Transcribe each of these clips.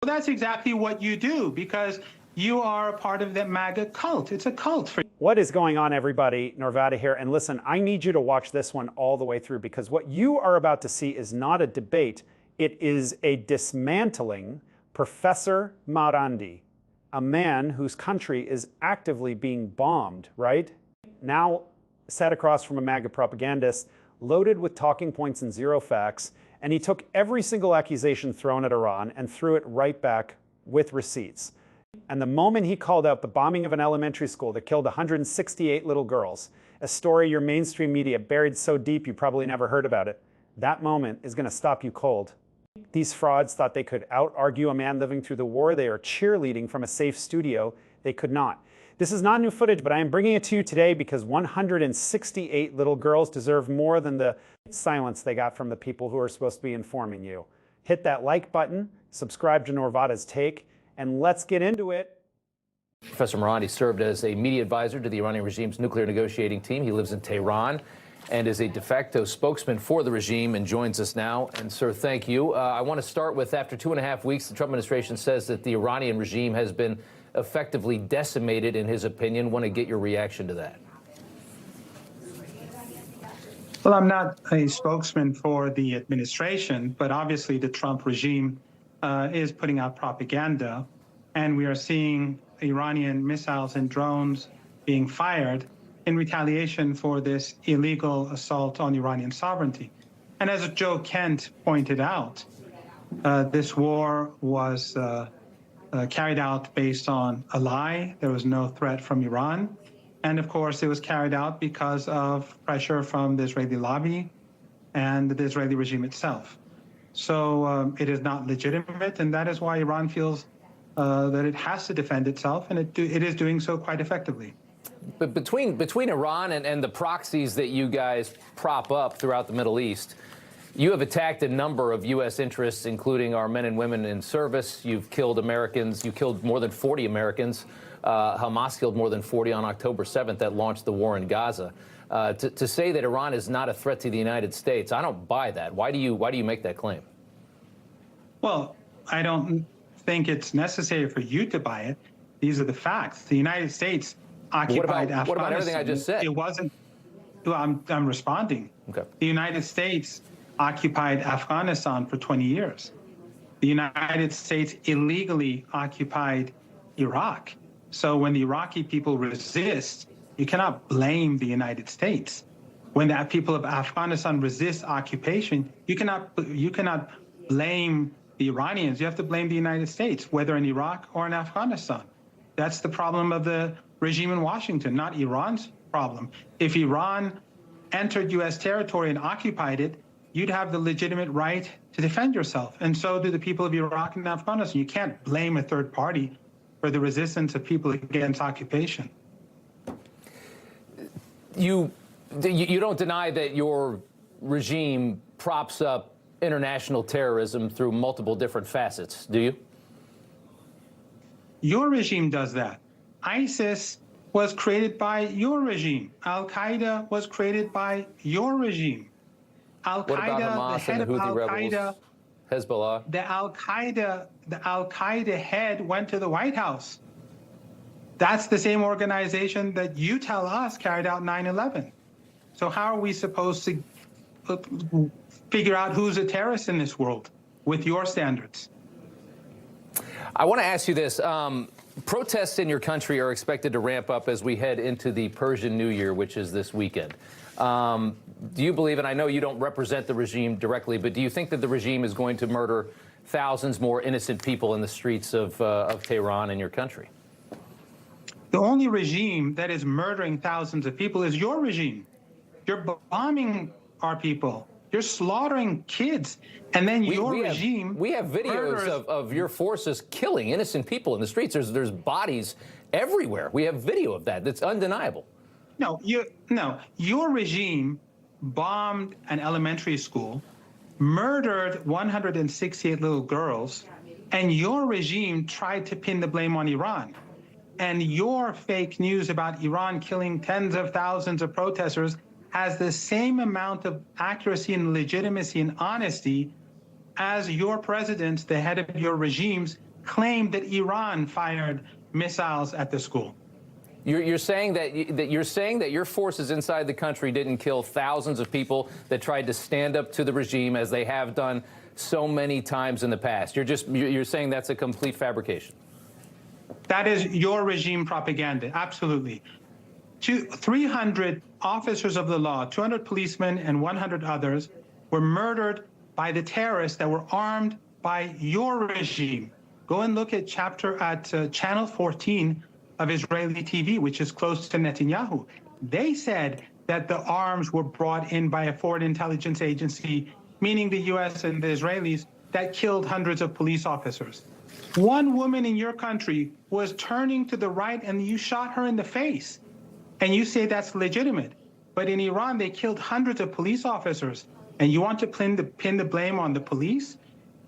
Well, that's exactly what you do, because you are a part of the MAGA cult. It's a cult for What is going on, everybody? Norvada here. And listen, I need you to watch this one all the way through, because what you are about to see is not a debate. It is a dismantling Professor Marandi, a man whose country is actively being bombed, right? Now sat across from a MAGA propagandist, loaded with talking points and zero facts, and he took every single accusation thrown at Iran and threw it right back with receipts. And the moment he called out the bombing of an elementary school that killed 168 little girls, a story your mainstream media buried so deep you probably never heard about it, that moment is going to stop you cold. These frauds thought they could out-argue a man living through the war they are cheerleading from a safe studio. They could not. This is not new footage, but I am bringing it to you today because 168 little girls deserve more than the silence they got from the people who are supposed to be informing you. Hit that like button, subscribe to Norvada's Take, and let's get into it. Professor Marandi served as a media advisor to the Iranian regime's nuclear negotiating team. He lives in Tehran and is a de facto spokesman for the regime and joins us now. And, sir, thank you. I want to start with, after 2.5 weeks, the Trump administration says that the Iranian regime has been effectively decimated, in his opinion. Want to get your reaction to that? Well, I'm not a spokesman for the administration, but obviously the Trump regime is putting out propaganda, and we are seeing Iranian missiles and drones being fired in retaliation for this illegal assault on Iranian sovereignty. And as Joe Kent pointed out, this war was carried out based on a lie. There was no threat from Iran. And of course, it was carried out because of pressure from the Israeli lobby and the Israeli regime itself. So it is not legitimate, and that is why Iran feels that it has to defend itself, and it is doing so quite effectively. But between Iran and the proxies that you guys prop up throughout the Middle East, you have attacked a number of U.S. interests, including our men and women in service. You've killed Americans. You killed more than 40 Americans. Hamas killed more than 40 on October 7th that launched the war in Gaza. To say that Iran is not a threat to the United States, I don't buy that. Why do you make that claim? Well, I don't think it's necessary for you to buy it. These are the facts. The United States occupied Afghanistan. What about everything I just said? It wasn't. Well, I'm responding. Okay. The United States occupied Afghanistan for 20 years. The United States illegally occupied Iraq. So when the Iraqi people resist, you cannot blame the United States. When the people of Afghanistan resist occupation, you cannot blame the Iranians. You have to blame the United States, whether in Iraq or in Afghanistan. That's the problem of the regime in Washington, not Iran's problem. If Iran entered U.S. territory and occupied it, you'd have the legitimate right to defend yourself. And so do the people of Iraq and Afghanistan. You can't blame a third party for the resistance of people against occupation. You don't deny that your regime props up international terrorism through multiple different facets, do you? Your regime does that. ISIS was created by your regime. Al-Qaeda was created by your regime. Al-Qaeda, what about Hamas the head and the of Houthi Al-Qaeda, rebels, Hezbollah? The Al-Qaeda head went to the White House. That's the same organization that you tell us carried out 9/11. So how are we supposed to figure out who's a terrorist in this world with your standards? I want to ask you this. Protests in your country are expected to ramp up as we head into the Persian New Year, which is this weekend. Do you believe, and I know you don't represent the regime directly, but do you think that the regime is going to murder thousands more innocent people in the streets of Tehran and your country? The only regime that is murdering thousands of people is your regime. You're bombing our people. You're slaughtering kids. And then we have videos of your forces killing innocent people in the streets. There's bodies everywhere. We have video of that. That's undeniable. No, your regime bombed an elementary school, murdered 168 little girls, and your regime tried to pin the blame on Iran. And your fake news about Iran killing tens of thousands of protesters has the same amount of accuracy and legitimacy and honesty as your presidents, the head of your regimes, claimed that Iran fired missiles at the school. You're saying that your forces inside the country didn't kill thousands of people that tried to stand up to the regime, as they have done so many times in the past. You're saying that's a complete fabrication. That is your regime propaganda, absolutely. 300 officers of the law, 200 policemen and 100 others were murdered by the terrorists that were armed by your regime. Go and look at channel 14 of Israeli TV, which is close to Netanyahu. They said that the arms were brought in by a foreign intelligence agency, meaning the US and the Israelis, that killed hundreds of police officers. One woman in your country was turning to the right and you shot her in the face. And you say that's legitimate. But in Iran, they killed hundreds of police officers. And you want to pin the blame on the police?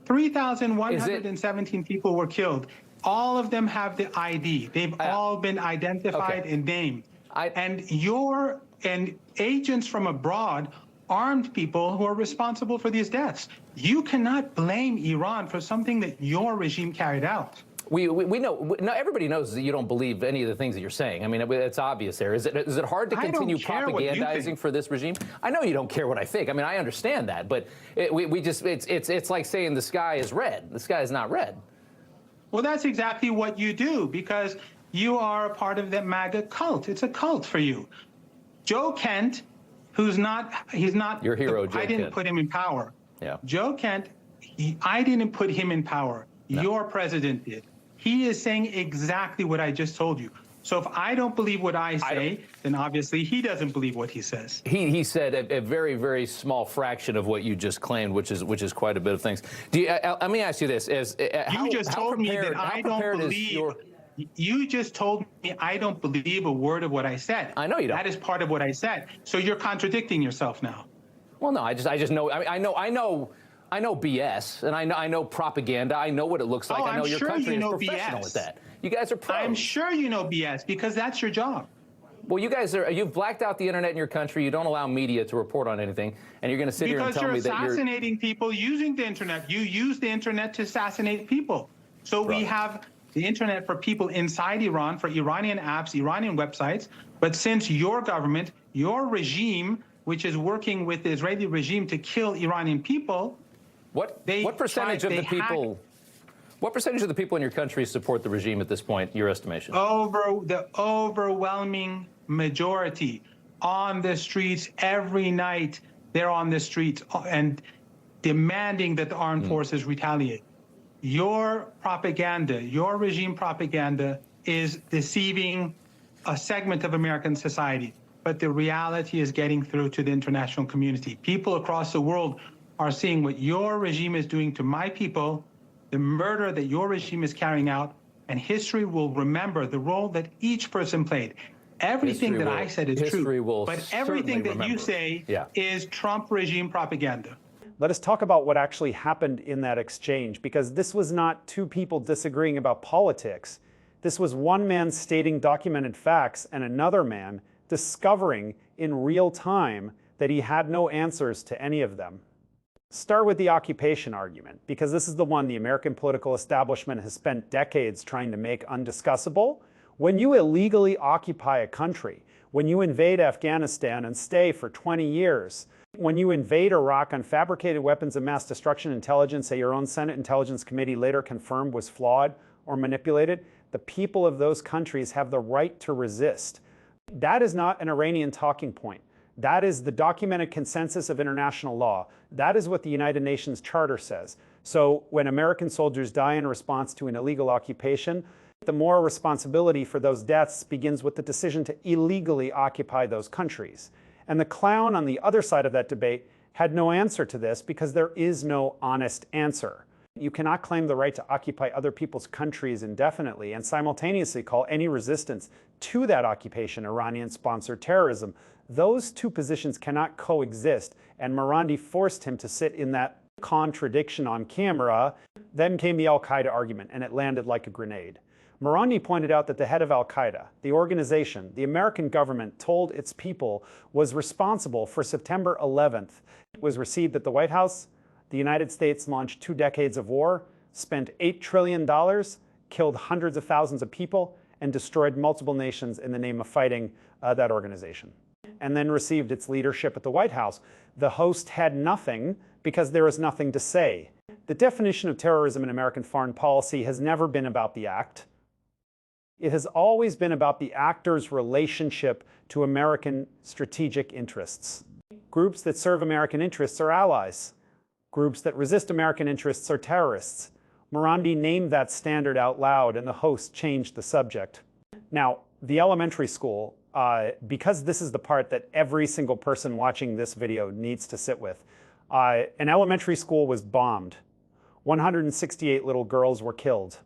3,117 people were killed. All of them have the ID. They've all been identified and named. And agents from abroad armed people who are responsible for these deaths. You cannot blame Iran for something that your regime carried out. We know, everybody knows that you don't believe any of the things that you're saying. I mean, it's obvious there. Is it hard to continue propagandizing for this regime? I know you don't care what I think. I mean, I understand that, but it's like saying the sky is red. The sky is not red. Well, that's exactly what you do, because you are a part of the MAGA cult. It's a cult for you. Joe Kent, he's not your hero. I didn't put him in power. Yeah. Joe Kent, I didn't put him in power. No. Your president did. He is saying exactly what I just told you. So if I don't believe what I say, then obviously he doesn't believe what he says. He said a very, very small fraction of what you just claimed, which is quite a bit of things. Let me ask you this: you just told me that I don't believe. You just told me I don't believe a word of what I said. I know you don't. That is part of what I said. So you're contradicting yourself now. Well, no, I just know. I know BS, and I know propaganda. I know what it looks like. I know your country is professional at that. You guys are pros. I'm sure you know BS because that's your job. Well, you've blacked out the internet in your country. You don't allow media to report on anything, and you're going to sit here and tell me that you're assassinating people using the internet. You use the internet to assassinate people. So we have the internet for people inside Iran, for Iranian apps, Iranian websites. But since your government, your regime, which is working with the Israeli regime to kill Iranian people, what percentage of the people? What percentage of the people in your country support the regime at this point, your estimation? The overwhelming majority on the streets every night. They're on the streets and demanding that the armed forces retaliate. Your propaganda, your regime propaganda, is deceiving a segment of American society. But the reality is getting through to the international community. People across the world are seeing what your regime is doing to my people, the murder that your regime is carrying out, and history will remember the role that each person played. Everything that I said is true, but everything that you say is Trump regime propaganda. Let us talk about what actually happened in that exchange, because this was not two people disagreeing about politics. This was one man stating documented facts and another man discovering in real time that he had no answers to any of them. Start with the occupation argument, because this is the one the American political establishment has spent decades trying to make undiscussable. When you illegally occupy a country, when you invade Afghanistan and stay for 20 years, when you invade Iraq on fabricated weapons of mass destruction intelligence that your own Senate Intelligence Committee later confirmed was flawed or manipulated, the people of those countries have the right to resist. That is not an Iranian talking point. That is the documented consensus of international law. That is what the United Nations Charter says. So when American soldiers die in response to an illegal occupation, the moral responsibility for those deaths begins with the decision to illegally occupy those countries. And the clown on the other side of that debate had no answer to this because there is no honest answer. You cannot claim the right to occupy other people's countries indefinitely and simultaneously call any resistance to that occupation Iranian-sponsored terrorism. Those two positions cannot coexist, and Marandi forced him to sit in that contradiction on camera. Then came the al-Qaeda argument, and it landed like a grenade. Marandi pointed out that the head of al-Qaeda, the organization the American government told its people was responsible for September 11th, was received at the White House. The United States launched 2 decades of war, spent $8 trillion, killed hundreds of thousands of people, and destroyed multiple nations in the name of fighting that organization, and then received its leadership at the White House. The host had nothing because there was nothing to say. The definition of terrorism in American foreign policy has never been about the act. It has always been about the actor's relationship to American strategic interests. Groups that serve American interests are allies. Groups that resist American interests are terrorists. Marandi named that standard out loud, and the host changed the subject. Now, the elementary school, because this is the part that every single person watching this video needs to sit with, an elementary school was bombed. 168 little girls were killed.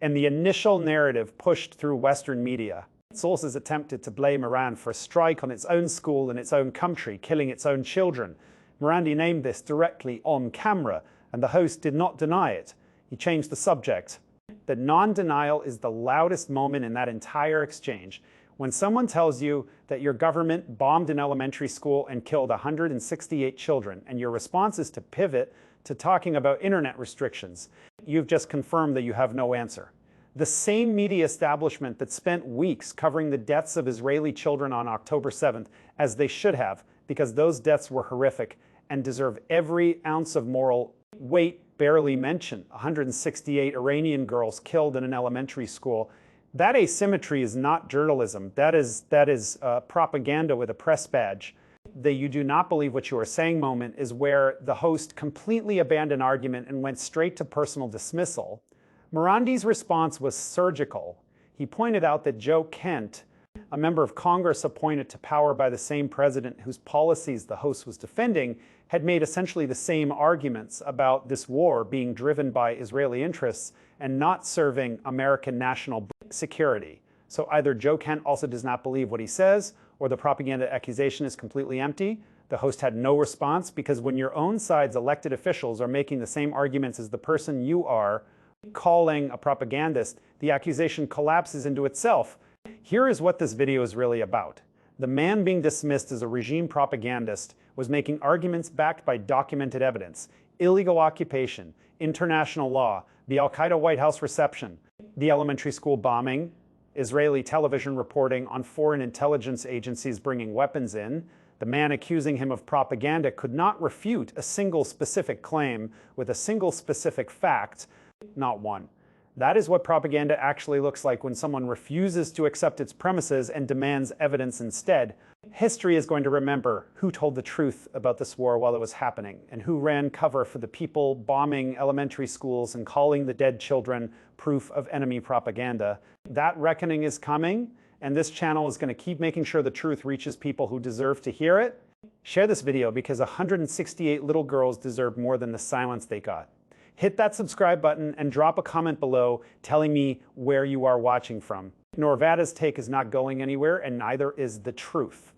And the initial narrative pushed through Western media. Sources attempted to blame Iran for a strike on its own school in its own country, killing its own children. Marandi named this directly on camera, and the host did not deny it. He changed the subject. The non-denial is the loudest moment in that entire exchange. When someone tells you that your government bombed an elementary school and killed 168 children, and your response is to pivot to talking about internet restrictions, you've just confirmed that you have no answer. The same media establishment that spent weeks covering the deaths of Israeli children on October 7th, as they should have, because those deaths were horrific and deserve every ounce of moral weight, barely mention 168 Iranian girls killed in an elementary school. That asymmetry is not journalism. That is propaganda with a press badge. The "you do not believe what you are saying" moment is where the host completely abandoned argument and went straight to personal dismissal. Marandi's response was surgical. He pointed out that Joe Kent, a member of Congress appointed to power by the same president whose policies the host was defending, had made essentially the same arguments about this war being driven by Israeli interests and not serving American national security. So either Joe Kent also does not believe what he says, or the propaganda accusation is completely empty. The host had no response, because when your own side's elected officials are making the same arguments as the person you are calling a propagandist, the accusation collapses into itself. Here is what this video is really about. The man being dismissed as a regime propagandist was making arguments backed by documented evidence: illegal occupation, international law, the al-Qaeda White House reception, the elementary school bombing, Israeli television reporting on foreign intelligence agencies bringing weapons in. The man accusing him of propaganda could not refute a single specific claim with a single specific fact, not one. That is what propaganda actually looks like when someone refuses to accept its premises and demands evidence instead. History is going to remember who told the truth about this war while it was happening, and who ran cover for the people bombing elementary schools and calling the dead children proof of enemy propaganda. That reckoning is coming, and this channel is going to keep making sure the truth reaches people who deserve to hear it. Share this video, because 168 little girls deserve more than the silence they got. Hit that subscribe button and drop a comment below telling me where you are watching from. Norvada's take is not going anywhere, and neither is the truth.